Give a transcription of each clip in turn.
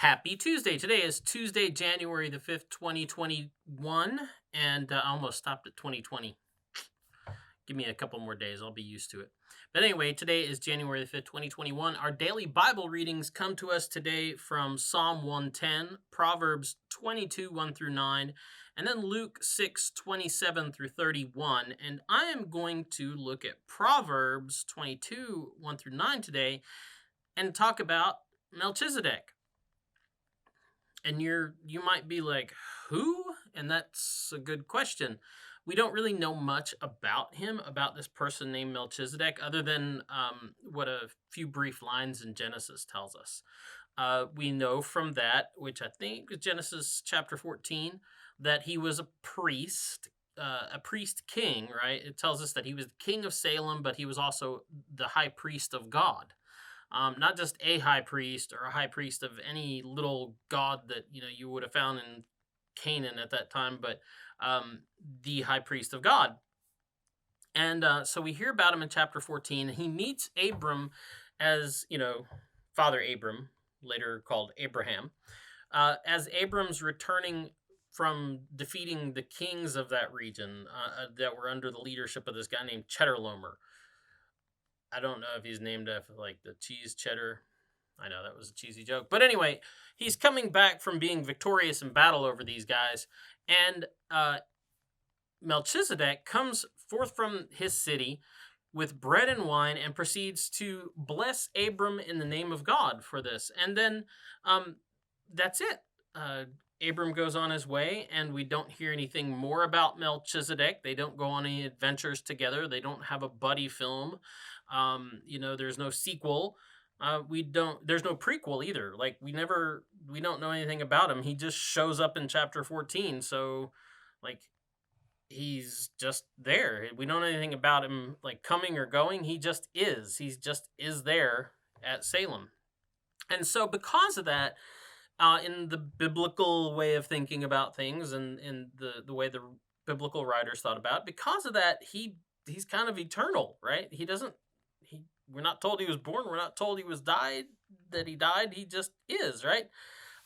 Happy Tuesday. Today is Tuesday, January the 5th, 2021, and I almost stopped at 2020. Give me a couple more days. I'll be used to it. But anyway, today is January the 5th, 2021. Our daily Bible readings come to us today from Psalm 110, Proverbs 22, 1 through 9, and then Luke 6, 27 through 31. And I am going to look at Proverbs 22, 1 through 9 today and talk about Melchizedek. And you might be like, who? And that's a good question. We don't really know much about him, about this person named Melchizedek, other than what a few brief lines in Genesis tells us. We know from that, which I think is Genesis chapter 14, that he was a priest king, right? It tells us that he was the king of Salem, but he was also the high priest of God. Not just a high priest or a high priest of any little god that you would have found in Canaan at that time, but the high priest of God. And so we hear about him in chapter 14. He meets Abram as, Father Abram, later called Abraham, as Abram's returning from defeating the kings of that region that were under the leadership of this guy named Chedorlaomer. I don't know if he's named after like the cheese cheddar. I know that was a cheesy joke. But anyway, he's coming back from being victorious in battle over these guys. And Melchizedek comes forth from his city with bread and wine and proceeds to bless Abram in the name of God for this. And then that's it. Abram goes on his way, and we don't hear anything more about Melchizedek. They don't go on any adventures together. They don't have a buddy film. There's no sequel. There's no prequel either. Like we don't know anything about him. He just shows up in chapter 14. So like he's just there. We don't know anything about him like coming or going. He just is. He just is there at Salem. And so because of that, in the biblical way of thinking about things and in the way the biblical writers thought about it, because of that, he's kind of eternal, right? We're not told he was born. We're not told he died. He just is, right?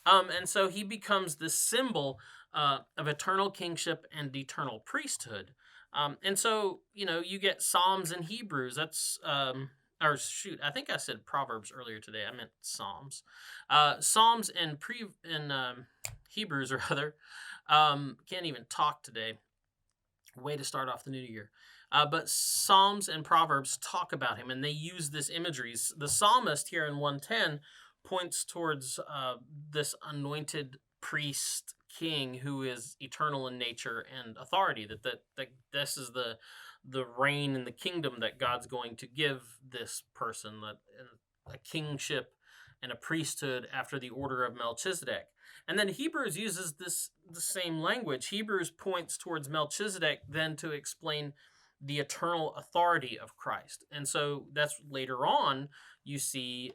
And so he becomes the symbol of eternal kingship and eternal priesthood. And so, you get Psalms and Hebrews. That's, I think I said Proverbs earlier today. I meant Psalms. Psalms and Hebrews, rather. Can't even talk today. Way to start off the new year. But Psalms and Proverbs talk about him, and they use this imagery. The psalmist here in 110 points towards this anointed priest king who is eternal in nature and authority, that this is the reign and the kingdom that God's going to give this person, a kingship and a priesthood after the order of Melchizedek. And then Hebrews uses the same language. Hebrews points towards Melchizedek then to explain the eternal authority of Christ. And so that's later on you see,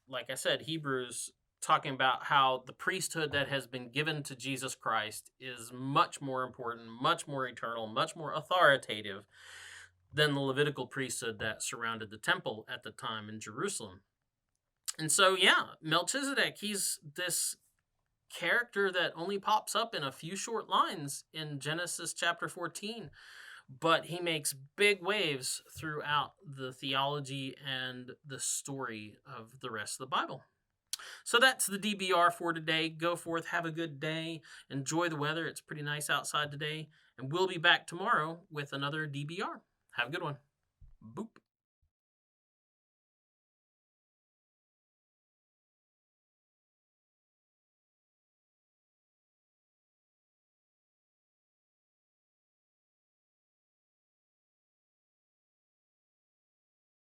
like I said, Hebrews talking about how the priesthood that has been given to Jesus Christ is much more important, much more eternal, much more authoritative than the Levitical priesthood that surrounded the temple at the time in Jerusalem. And so, Melchizedek, he's this character that only pops up in a few short lines in Genesis chapter 14, but he makes big waves throughout the theology and the story of the rest of the Bible. So that's the DBR for today. Go forth, have a good day, enjoy the weather. It's pretty nice outside today, and we'll be back tomorrow with another DBR. Have a good one. Boop.